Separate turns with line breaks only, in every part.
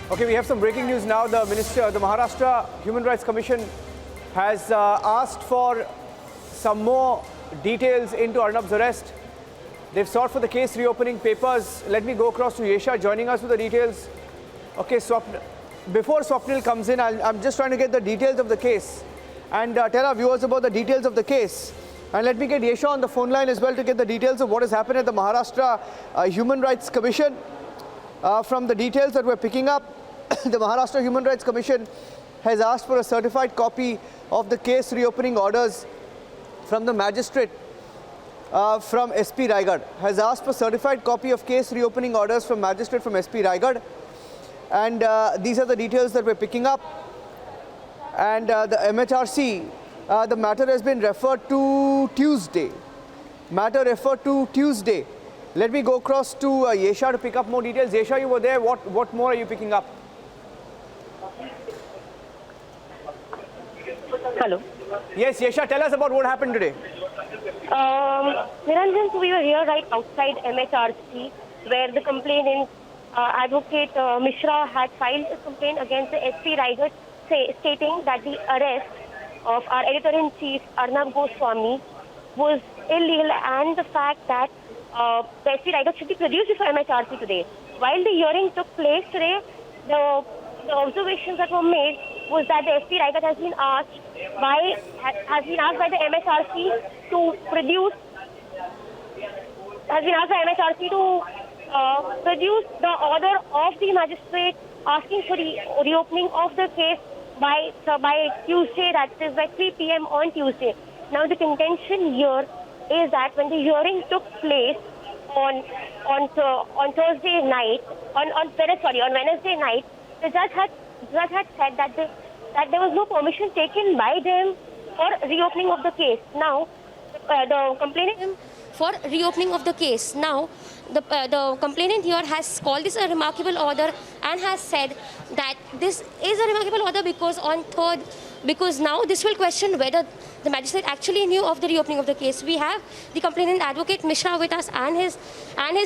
Okay, we have some breaking news now. The Maharashtra Human Rights Commission has asked for some more details into Arnab's arrest. They've sought for the case reopening papers. Let me go across to Yesha joining us with the details. Okay, before Swapnil comes in, I'm just trying to get the details of the case and tell our viewers about the details of the case. And let me get Yesha on the phone line as well to get the details of what has happened at the Maharashtra Human Rights Commission. From the details that we're picking up, the Maharashtra Human Rights Commission has asked for a certified copy of the case reopening orders from the magistrate from SP Raigad. Has asked for certified copy of case reopening orders from magistrate from SP Raigad. And these are the details that we're picking up. And the MHRC, the matter has been referred to Tuesday. Matter referred to Tuesday. Let me go across to Yesha to pick up more details. Yesha, you were there. What more are you picking up?
Hello.
Yes, Yesha, tell us about what happened today.
Niranjan, so we were here right outside MHRC where the complainant, Advocate Mishra, had filed a complaint against the SP Raigad stating that the arrest of our editor-in-chief Arnab Goswami was illegal and the fact that the SP Raigad should be produced before MHRC today. While the hearing took place today, the observations that were made was that the SP Raigad has been asked by the MHRC to produce the order of the magistrate asking for the reopening of the case by Tuesday, that is by 3 p.m. on Tuesday. Now the contention here is that when the hearing took place on Wednesday night, the judge had said that there was no permission taken by them for reopening of the case. Now, the complainant
for reopening of the case. Now, the complainant here has called this a remarkable order and has said that this is a remarkable order because now this will question whether the magistrate actually knew of the reopening of the case. We have the complainant Advocate Mishra with us and his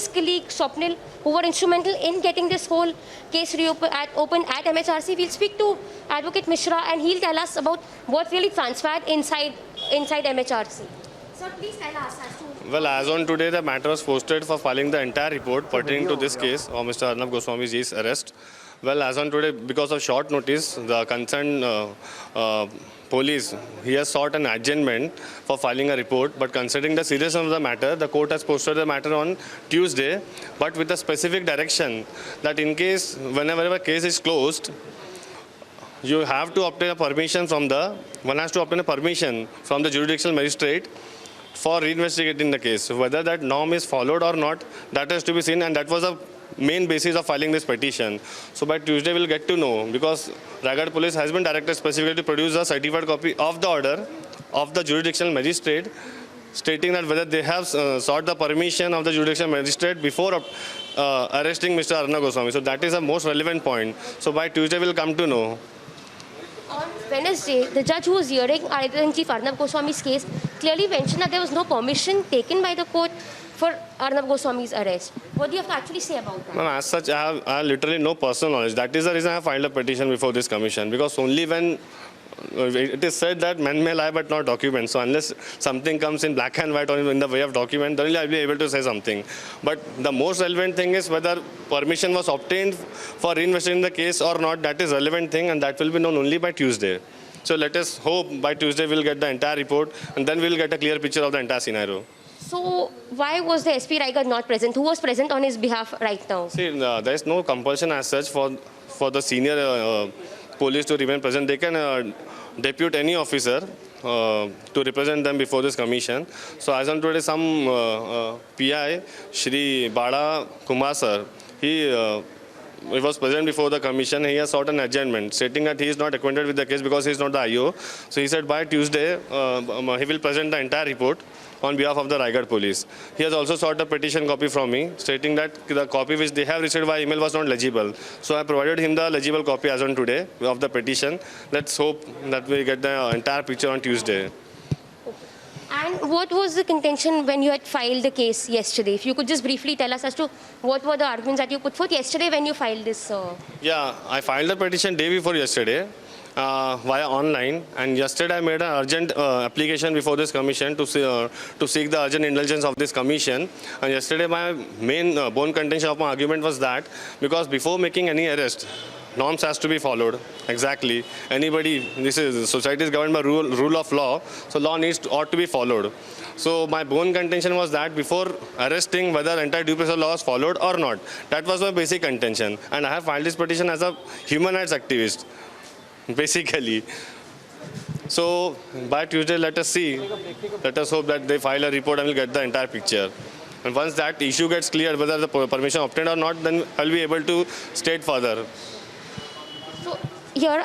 colleague Swapnil, who were instrumental in getting this whole case opened at MHRC. We'll speak to Advocate Mishra and he'll tell us about what really transpired inside MHRC. Sir, please tell us as to...
Well, as on today, the matter was posted for filing the entire report pertaining to this case of Mr. Arnab Goswami's arrest. Well, as on today, because of short notice, the concerned police, he has sought an adjournment for filing a report. But considering the seriousness of the matter, the court has posted the matter on Tuesday, but with a specific direction that in case, whenever a case is closed, you have to obtain a permission from one has to obtain a permission from the jurisdictional magistrate for reinvestigating the case. Whether that norm is followed or not, that has to be seen, and that was the main basis of filing this petition. So by Tuesday we'll get to know, because Raigad police has been directed specifically to produce a certified copy of the order of the jurisdictional magistrate, stating that whether they have sought the permission of the jurisdictional magistrate before arresting Mr. Arnab Goswami. So that is the most relevant point. So by Tuesday we'll come to know.
On Wednesday, the judge who was hearing Editor-in-Chief Arnab Goswami's case clearly mentioned that there was no permission taken by the court for Arnab Goswami's arrest. What do you have to actually say about that?
No, as such, I have literally no personal knowledge. That is the reason I filed a petition before this commission, because only when it is said that men may lie but not document. So unless something comes in black and white or in the way of document, then I'll be able to say something. But the most relevant thing is whether permission was obtained for reinvestigating the case or not. That is relevant thing, and that will be known only by Tuesday. So let us hope by Tuesday we'll get the entire report, and then we'll get a clear picture of the entire scenario.
So why was the SP Raigad not present? Who was present on his behalf right now?
See, there is no compulsion as such for the senior police to remain present. They can depute any officer to represent them before this commission. So as on today, some PI, Shri Bada Kumar sir, he was present before the commission. He has sought an adjournment, stating that he is not acquainted with the case because he is not the IO. So he said by Tuesday, he will present the entire report on behalf of the Raigad police. He has also sought a petition copy from me, stating that the copy which they have received by email was not legible. So I provided him the legible copy as on today of the petition. Let's hope that we get the entire picture on Tuesday.
And what was the contention when you had filed the case yesterday? If you could just briefly tell us as to what were the arguments that you put forth yesterday when you filed this.
Yeah, I filed the petition day before yesterday via online, and yesterday I made an urgent application before this commission to seek the urgent indulgence of this commission. And yesterday my main bone contention of my argument was that because before making any arrest, norms has to be followed. Exactly. Anybody, society is governed by rule of law, so law ought to be followed. So my bone contention was that before arresting, whether entire due process law is followed or not. That was my basic contention. And I have filed this petition as a human rights activist, basically. So by Tuesday, let us see. Let us hope that they file a report and we'll get the entire picture. And once that issue gets clear, whether the permission obtained or not, then I'll be able to state further.
So here.